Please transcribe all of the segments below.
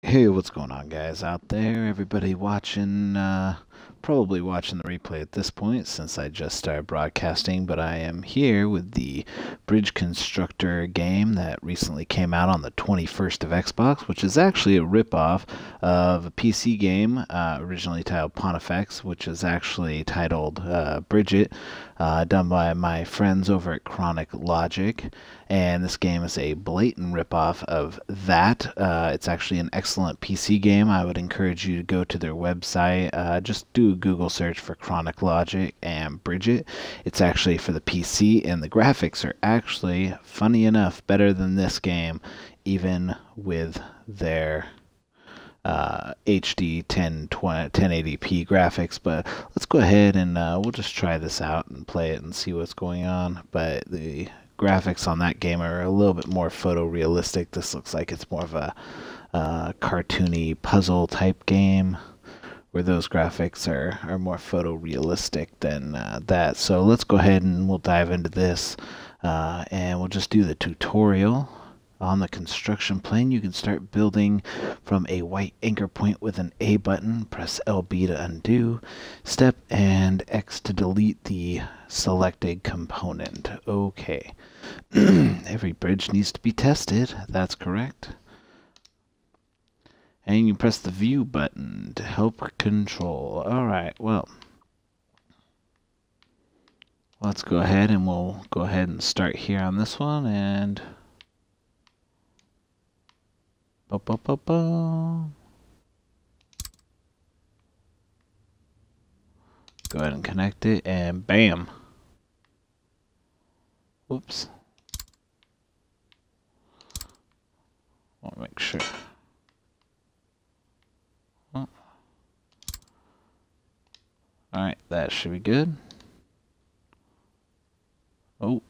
Hey, what's going on, guys, out there? Everybody watching, probably watching the replay at this point since I just started broadcasting, but I am here with the Bridge Constructor game that recently came out on the 21st of Xbox, which is actually a ripoff of a PC game originally titled Pontifex, which is actually titled Bridget, done by my friends over at Chronic Logic. And this game is a blatant ripoff of that. It's actually an excellent PC game. I would encourage you to go to their website. Just do a Google search for Chronic Logic and Bridget. It's actually for the PC, and the graphics are actually, funny enough, better than this game, even with their HD 1080p graphics. But let's go ahead and we'll just try this out and play it and see what's going on. But the graphics on that game are a little bit more photorealistic. This looks like it's more of a cartoony puzzle type game, where those graphics are more photorealistic than that. So let's go ahead and we'll dive into this, and we'll just do the tutorial. On the construction plane, you can start building from a white anchor point with an A button. Press LB to undo, step and X to delete the selected component. Okay. Every bridge needs to be tested. That's correct. And you press the view button to help control. Alright, well, let's go ahead and we'll go ahead and start here on this one, and go ahead and connect it, and bam. Whoops. Want to make sure. Oh. Alright, that should be good. Oh.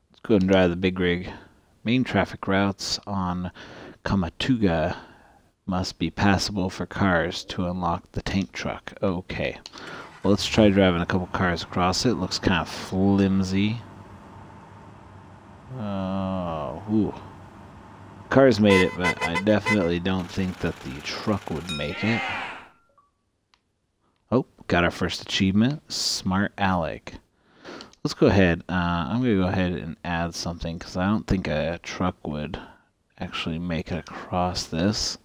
Let's go ahead and drive the big rig. Main traffic routes on Kamatuga must be passable for cars to unlock the tank truck. Okay. Well, let's try driving a couple cars across it. Looks kind of flimsy. Oh, ooh. Cars made it, but I definitely don't think that the truck would make it. Oh, got our first achievement. Smart Alec. Let's go ahead. I'm going to go ahead and add something, because I don't think a truck would actually make it across this.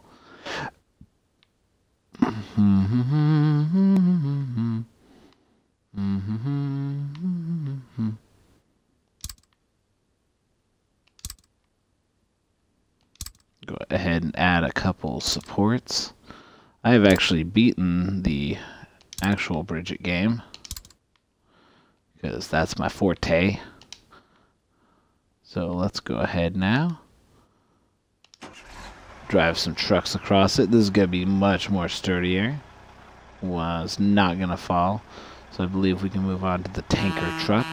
Go ahead and add a couple supports. I have actually beaten the actual Bridget game, because that's my forte. So let's go ahead now. Drive some trucks across it. This is going to be much more sturdier. Well, it's not going to fall. So I believe we can move on to the tanker truck.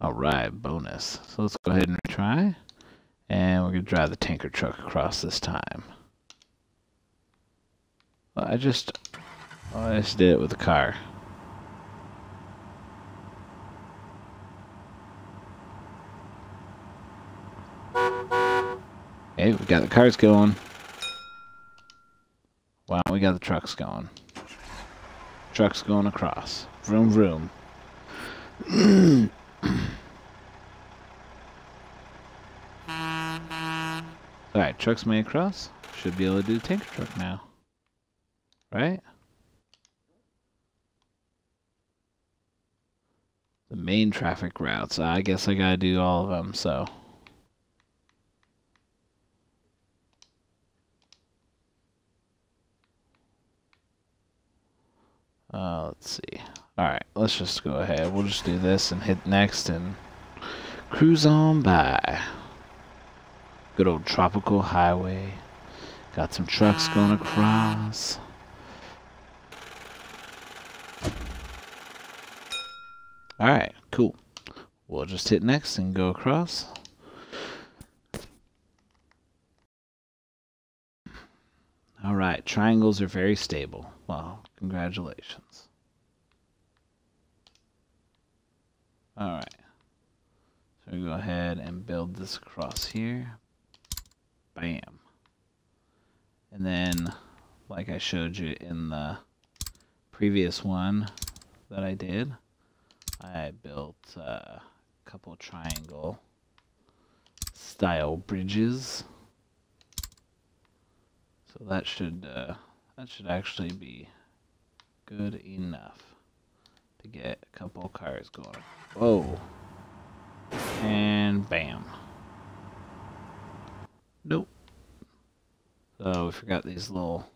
Alright, bonus. So let's go ahead and retry. And we're going to drive the tanker truck across this time. Well, I just did it with the car. Hey, we got the cars going. Wow, we got the trucks going. Trucks going across. Vroom, vroom. Alright, trucks made across. Should be able to do the tanker truck now. Right? The main traffic routes. I guess I gotta do all of them, so. Let's see. Alright, let's just go ahead. We'll just do this and hit next and cruise on by. Good old tropical highway. Got some trucks going across. Alright, cool. We'll just hit next and go across. Alright, triangles are very stable. Well, congratulations. Alright. So we go ahead and build this across here. Bam. And then, like I showed you in the previous one that I did, I built a couple triangle style bridges. So that should actually be good enough to get a couple cars going. Whoa. And bam. Nope. So we forgot these little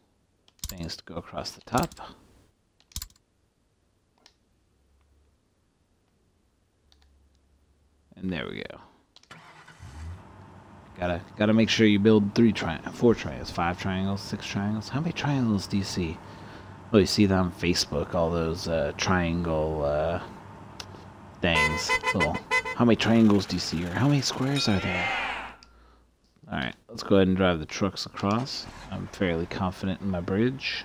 things to go across the top. And there we go. Gotta make sure you build 4 triangles, 5 triangles, 6 triangles. How many triangles do you see? Oh, you see that on Facebook, all those triangle things. Little, how many triangles do you see, or how many squares are there? Alright, let's go ahead and drive the trucks across. I'm fairly confident in my bridge.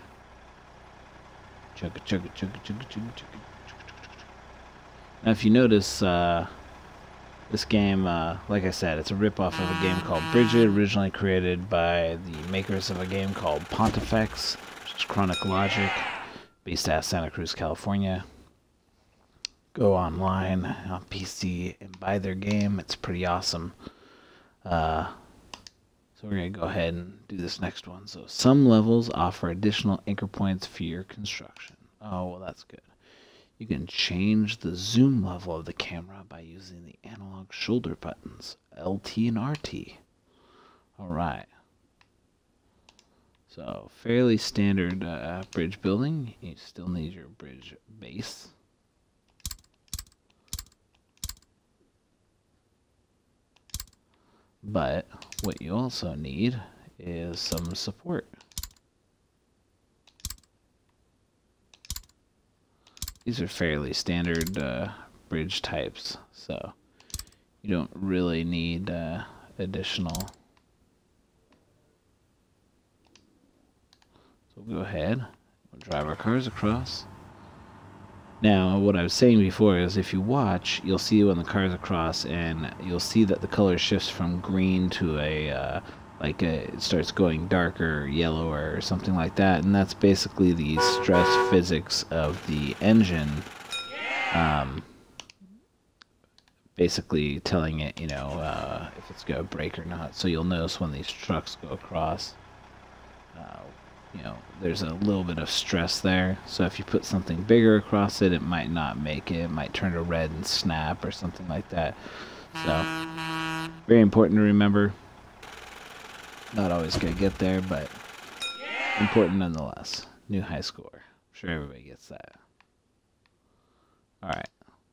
Chugga chugga chugga chugga chugga chugga. Now if you notice, this game, like I said, it's a ripoff of a game called Bridget, originally created by the makers of a game called Pontifex, which is Chronic Logic, based out of Santa Cruz, California. Go online on PC and buy their game. It's pretty awesome. So we're going to go ahead and do this next one. So some levels offer additional anchor points for your construction. Oh, well, that's good. You can change the zoom level of the camera by using the analog shoulder buttons, LT and RT. Alright. So, fairly standard bridge building. You still need your bridge base. But what you also need is some support. These are fairly standard bridge types, so you don't really need additional. So we'll go ahead, we'll drive our cars across. Now, what I was saying before is if you watch, you'll see when the cars across, and you'll see that the color shifts from green to it starts going darker, yellower, or something like that, and that's basically the stress physics of the engine, basically telling it, if it's going to break or not. So you'll notice when these trucks go across, there's a little bit of stress there. So if you put something bigger across it, it might not make it. It might turn to red and snap or something like that. So, very important to remember. Not always going to get there, but important nonetheless. New high score. I'm sure everybody gets that. Alright,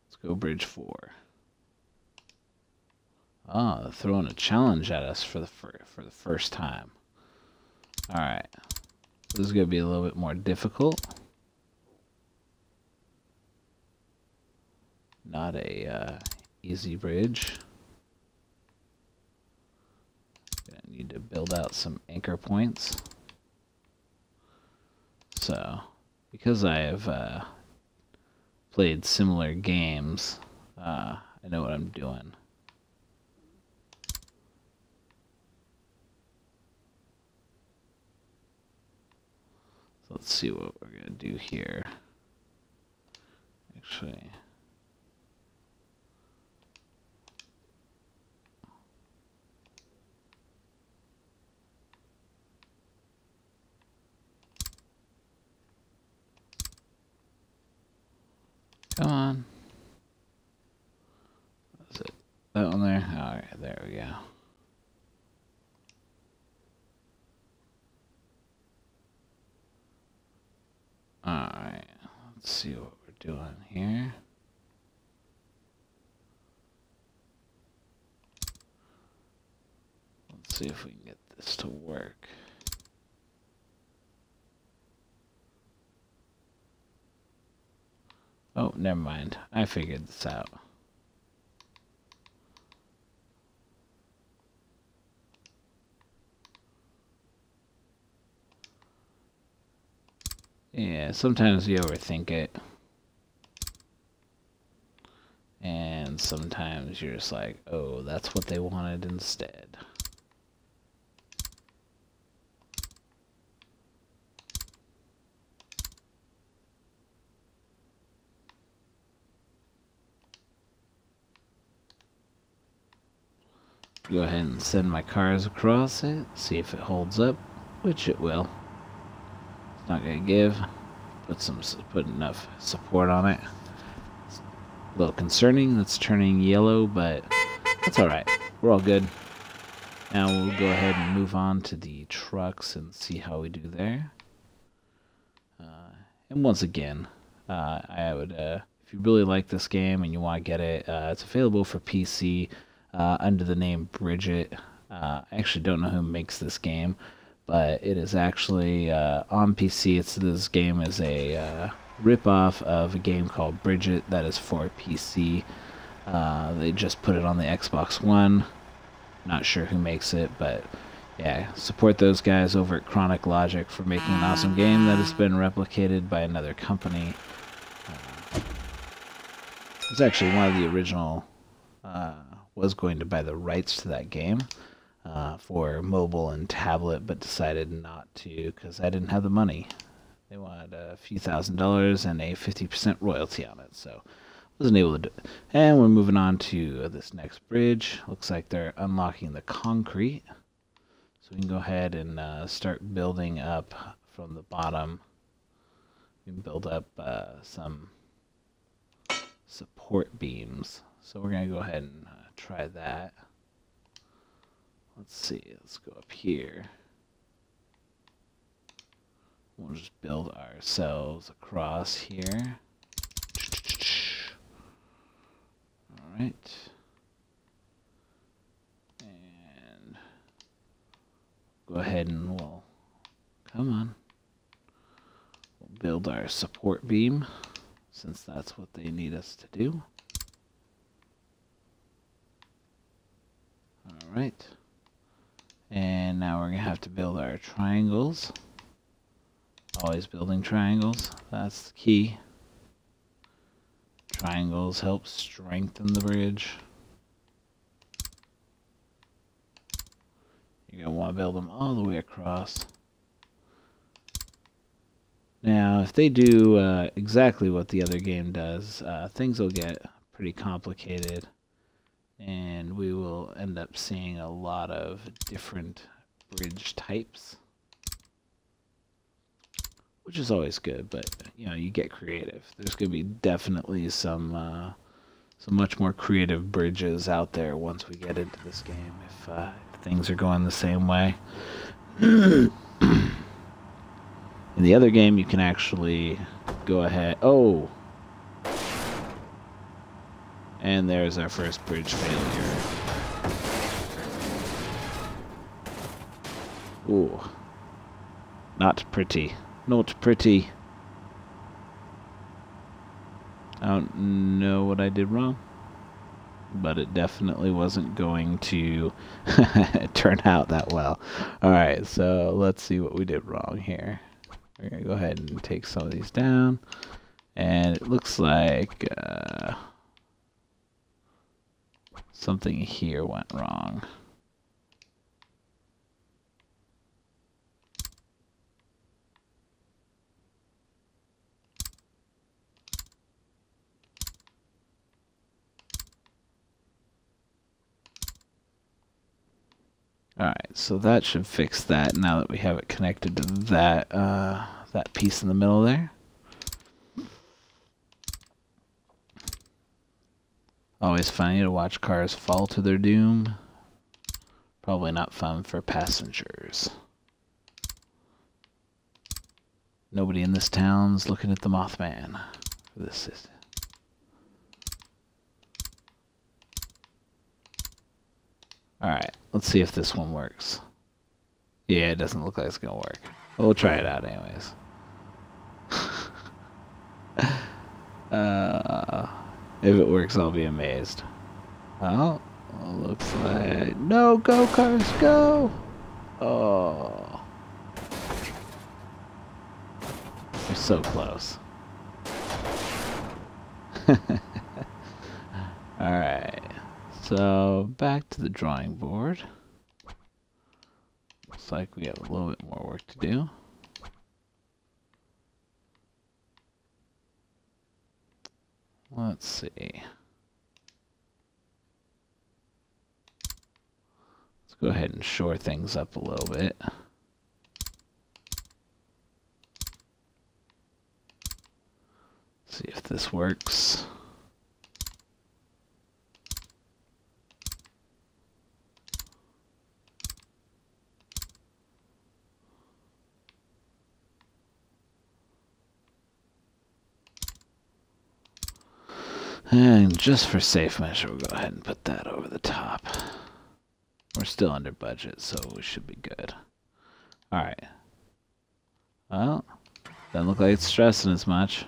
let's go bridge 4. Oh, they're throwing a challenge at us for the first time. Alright. This is going to be a little bit more difficult. Not a easy bridge. Gonna need to build out some anchor points. So, because I have played similar games, I know what I'm doing. So let's see what we're going to do here. Actually, come on. Is it that one there? Alright, there we go. Alright, let's see what we're doing here. Let's see if we can get this to work. Oh, never mind. I figured this out. Yeah, sometimes you overthink it. And then sometimes you're just like, oh, that's what they wanted instead. Go ahead and send my cars across it, see if it holds up, which it will. It's not gonna give. Put enough support on it. It's a little concerning. That's turning yellow, but that's all right. We're all good. Now we'll go ahead and move on to the trucks and see how we do there. And once again, I would, if you really like this game and you want to get it, it's available for PC. Under the name Bridget. I actually don't know who makes this game, but it is actually on PC. This game is a ripoff of a game called Bridget that is for PC. They just put it on the Xbox One. Not sure who makes it, but yeah, support those guys over at Chronic Logic for making an awesome game that has been replicated by another company. It's actually one of the original. Was going to buy the rights to that game for mobile and tablet, but decided not to because I didn't have the money. They wanted a few $1,000s and a 50% royalty on it, so wasn't able to do it. And we're moving on to this next bridge. Looks like they're unlocking the concrete, so we can go ahead and start building up from the bottom. We can build up some support beams. So we're going to go ahead and try that. Let's see. Let's go up here. We'll just build ourselves across here. Alright. And go ahead and come on. We'll build our support beam, since that's what they need us to do. Alright, and now we're going to have to build our triangles. Always building triangles, that's the key. Triangles help strengthen the bridge. You're going to want to build them all the way across. Now, if they do exactly what the other game does, things will get pretty complicated. And we will end up seeing a lot of different bridge types, which is always good, but you know, you get creative. There's going to be definitely some much more creative bridges out there once we get into this game, if things are going the same way. In the other game, you can actually go ahead. Oh! And there's our first bridge failure. Ooh. Not pretty. Not pretty. I don't know what I did wrong, but it definitely wasn't going to turn out that well. Alright, so let's see what we did wrong here. We're going to go ahead and take some of these down. And it looks like something here went wrong. Alright, so that should fix that now that we have it connected to that that piece in the middle there. Always funny to watch cars fall to their doom. Probably not fun for passengers. Nobody in this town's looking at the Mothman. This is. Alright, let's see if this one works. Yeah, it doesn't look like it's gonna work. We'll try it out anyways. If it works, I'll be amazed. Oh, looks like... No, go cars, go! Oh. We're so close. Alright, so back to the drawing board. Looks like we have a little bit more work to do. Let's see. Let's go ahead and shore things up a little bit. See if this works. And just for safe measure, we'll go ahead and put that over the top. We're still under budget, so we should be good. Alright. Well, doesn't look like it's stressing as much.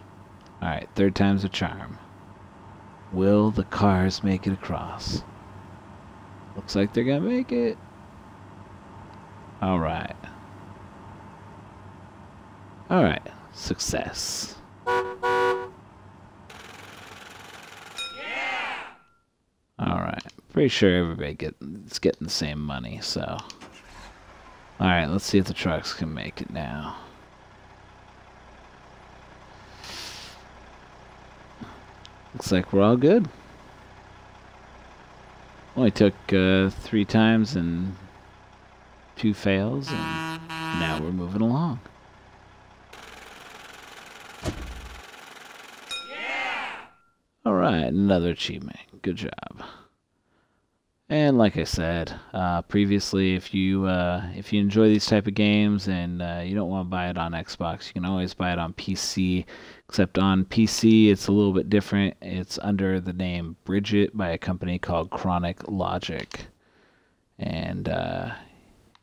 Alright, third time's a charm. Will the cars make it across? Looks like they're gonna make it. Alright. Alright, success. Alright, pretty sure everybody is getting the same money, so. Alright, let's see if the trucks can make it now. Looks like we're all good. Only took 3 times and 2 fails, and now we're moving along. Alright, another achievement. Good job. And like I said previously, if you enjoy these type of games and you don't want to buy it on Xbox, you can always buy it on PC. Except on PC, it's a little bit different. It's under the name Bridget by a company called Chronic Logic, and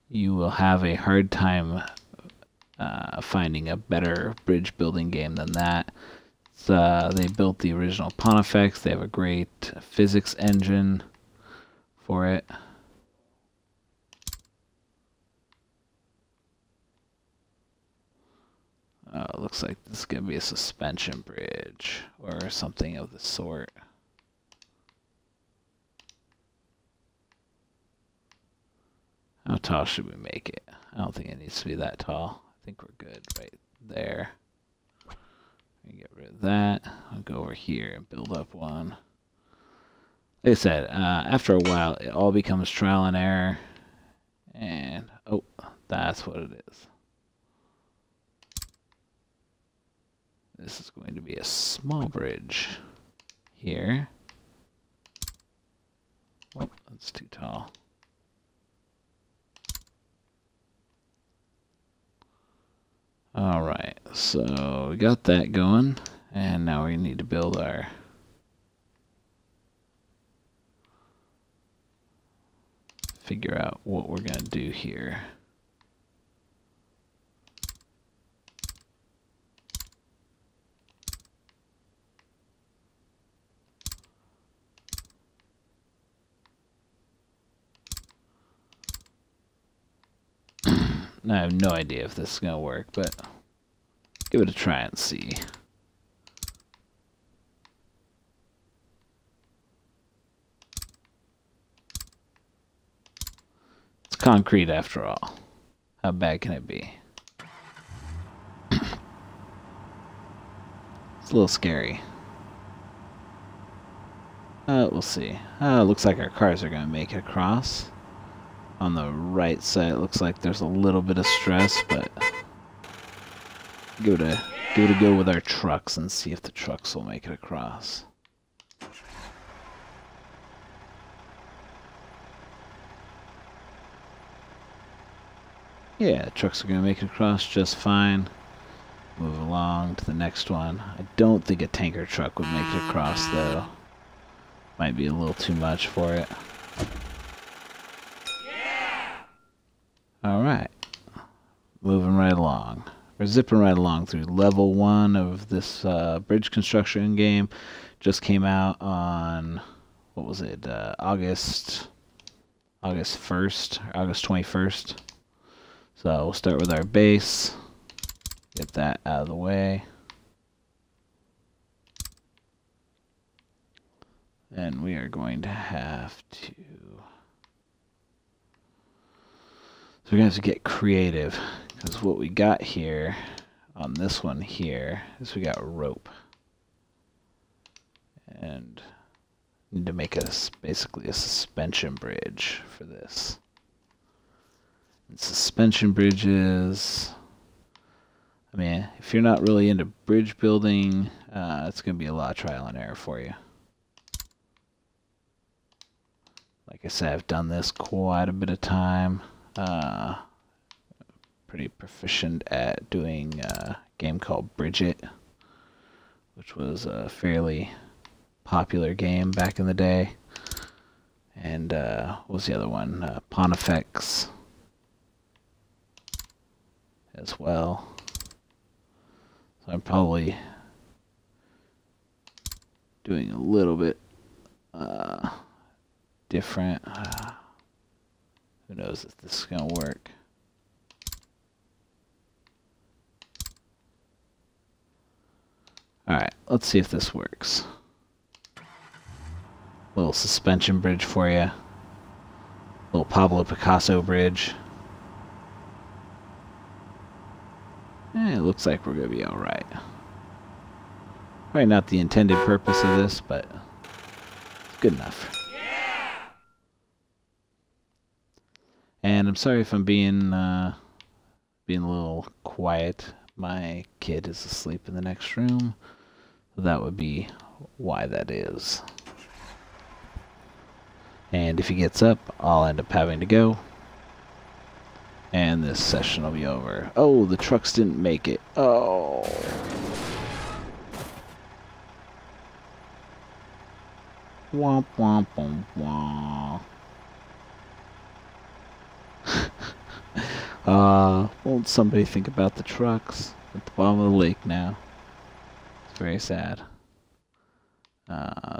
you will have a hard time finding a better bridge building game than that. They built the original Pontifex. They have a great physics engine for it. It looks like this is going to be a suspension bridge or something of the sort. How tall should we make it? I don't think it needs to be that tall. I think we're good right there. Get rid of that. I'll go over here and build up one. Like I said, after a while, it all becomes trial and error. And, oh, that's what it is. This is going to be a small bridge here. Oh, that's too tall. Alright, so we got that going, and now we need to build our figure out what we're going to do here. I have no idea if this is going to work, but give it a try and see. It's concrete after all. How bad can it be? It's a little scary. We'll see. Looks like our cars are going to make it across. On the right side, it looks like there's a little bit of stress, but give it a go with our trucks and see if the trucks will make it across. Yeah, the trucks are going to make it across just fine. Move along to the next one. I don't think a tanker truck would make it across, though. Might be a little too much for it. Alright, moving right along. We're zipping right along through level 1 of this bridge construction game. Just came out on, what was it, August 1st, August 21st. So we'll start with our base, get that out of the way. then we are going to have to... So we're going to have to get creative, because what we got here on this one here is we got rope. And need to make basically a suspension bridge for this. And suspension bridges, I mean, if you're not really into bridge building, it's going to be a lot of trial and error for you. Like I said, I've done this quite a bit of time. Pretty proficient at doing a game called Bridget, which was a fairly popular game back in the day. And what was the other one? Pontifex as well. So I'm probably doing a little bit different. Who knows if this is going to work. Alright, let's see if this works. Little suspension bridge for you. Little Pablo Picasso bridge. It looks like we're going to be alright. Probably not the intended purpose of this, but it's good enough. And I'm sorry if I'm being a little quiet. My kid is asleep in the next room. So that would be why that is. And if he gets up, I'll end up having to go. And this session will be over. Oh, the trucks didn't make it. Oh. Womp womp womp womp. Won't somebody think about the trucks at the bottom of the lake now? It's very sad.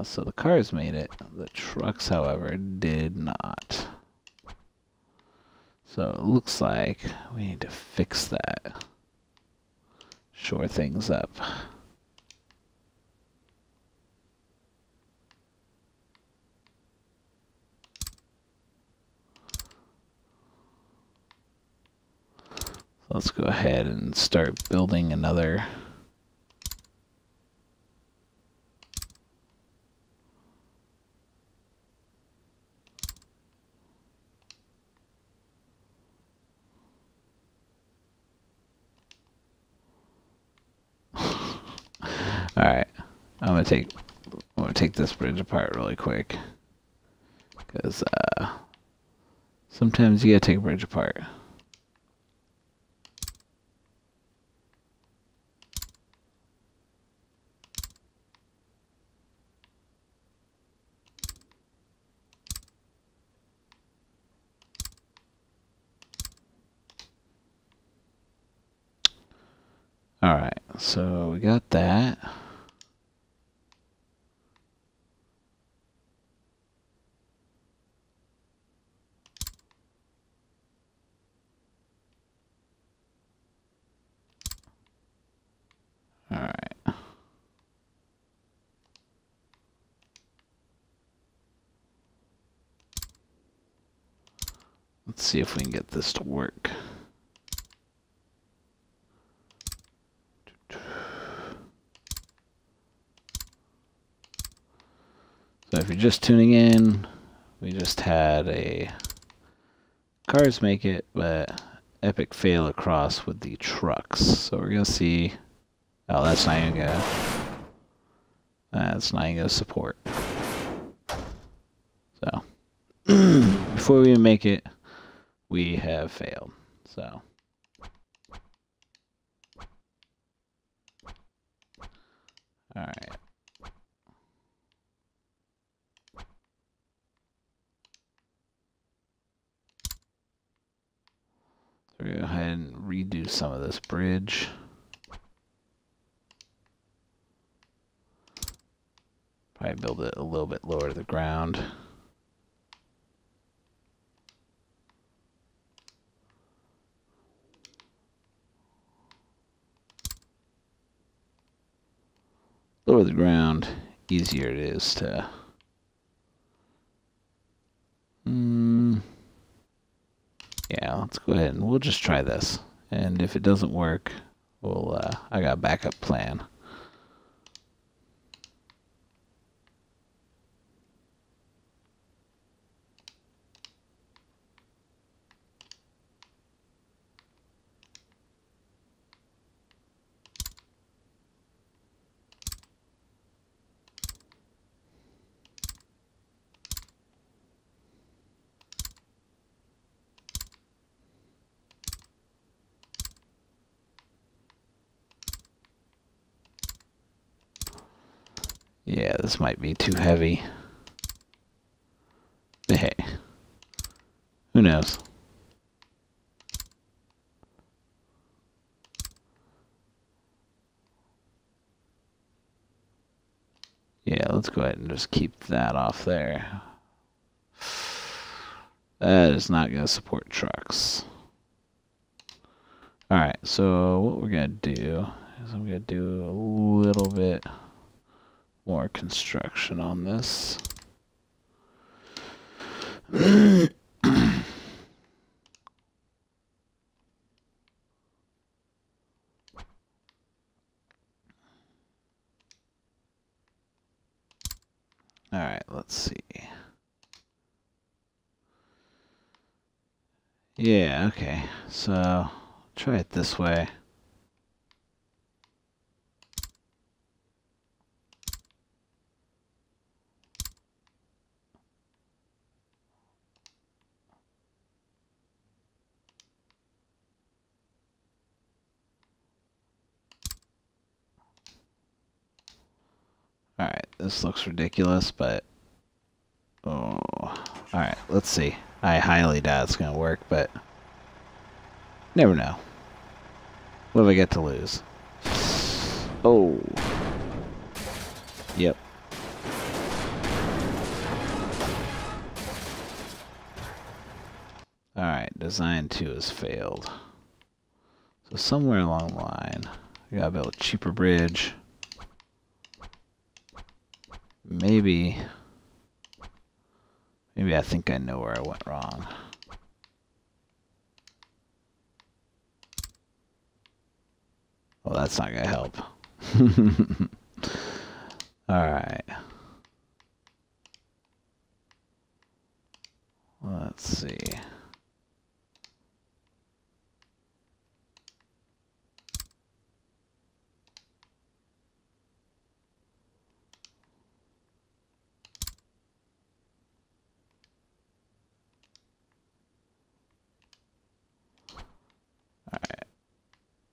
So the cars made it. The trucks, however, did not. So it looks like we need to fix that. Shore things up. Let's go ahead and start building another. All right, I'm gonna take this bridge apart really quick, because sometimes you gotta take a bridge apart. All right, so we got that. All right. Let's see if we can get this to work. So if you're just tuning in, we just had a cars make it, but epic fail across with the trucks. So we're gonna see. Oh, that's not even gonna support. So before we even make it, we have failed. So all right. We're going to go ahead and redo some of this bridge. Probably build it a little bit lower to the ground. Lower the ground, easier it is to let's go ahead and we'll just try this. And if it doesn't work, we'll, I got a backup plan. Yeah, this might be too heavy. But hey, who knows? Yeah, let's go ahead and just keep that off there. That is not going to support trucks. Alright, so what we're going to do is I'm going to do a little bit more construction on this. Alright, let's see. Yeah, okay. So, try it this way. Alright, this looks ridiculous, but... Oh, alright, let's see. I highly doubt it's going to work, but... Never know. What have I got to lose? Oh. Yep. Alright, design 2 has failed. So somewhere along the line, we gotta build a cheaper bridge. Maybe I think I know where I went wrong. Well, that's not gonna help. Alright. Let's see. Alright.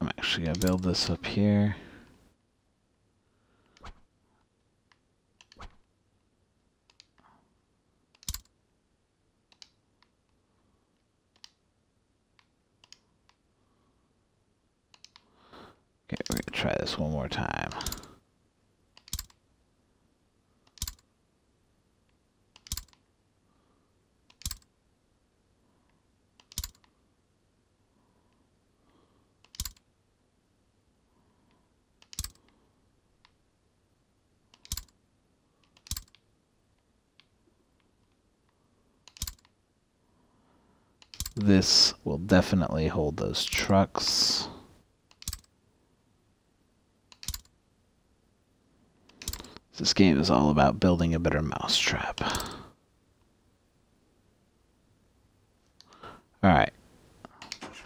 I'm actually gonna build this up here. Okay, we're gonna try this one more time. This will definitely hold those trucks. This game is all about building a better mousetrap. Alright.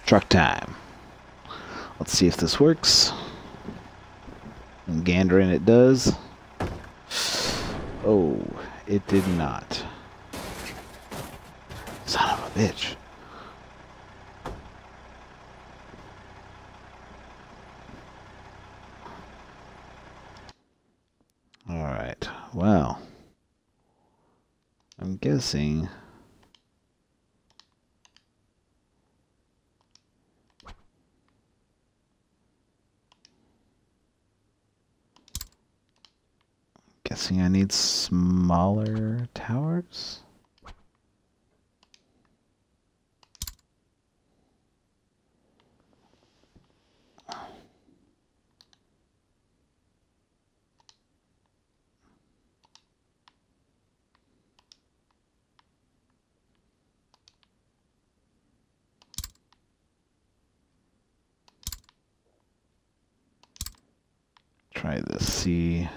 Truck time. Let's see if this works. And gandering it does. Oh, it did not. Son of a bitch. Alright, well, I'm guessing I need smaller towers. try this, see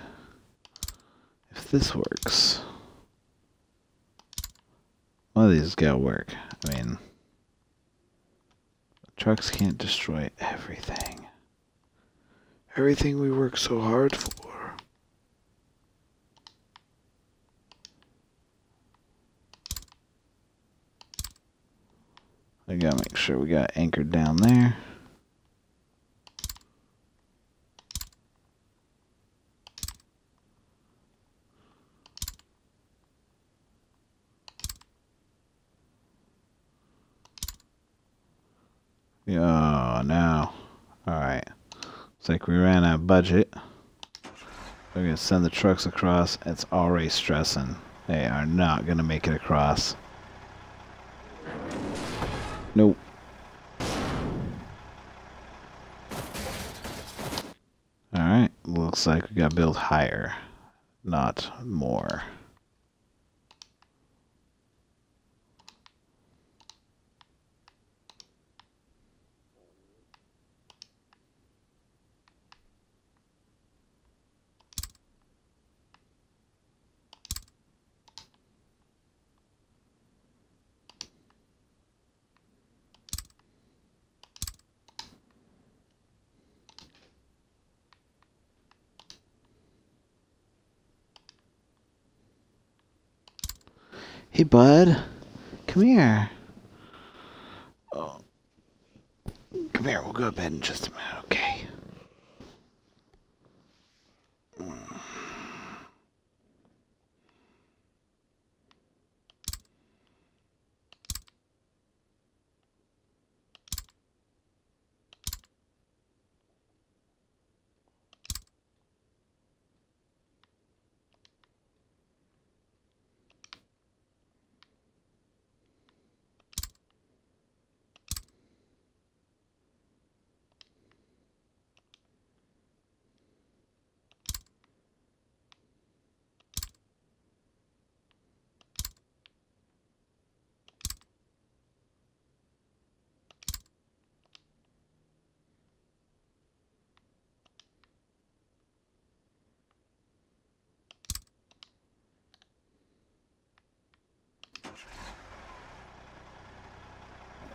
if this works. One of these gotta work. I mean, trucks can't destroy everything. Everything we work so hard for. I gotta make sure we got anchored down there. Oh no. Alright. Looks like we ran out of budget. We're gonna send the trucks across. It's already stressing. They are not gonna make it across. Nope. Alright. Looks like we gotta build higher, not more. Hey, bud. Come here. Oh. Come here. We'll go to bed in just a minute, okay?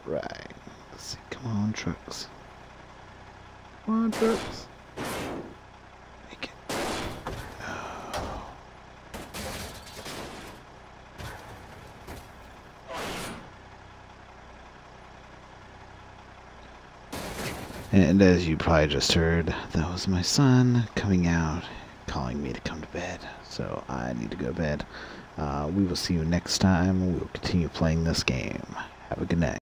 Right. Let's see. Come on, trucks. Come on, trucks. Make it. Oh. And as you probably just heard, that was my son coming out, calling me to come to bed. So I need to go to bed. We will see you next time. We will continue playing this game. Have a good night.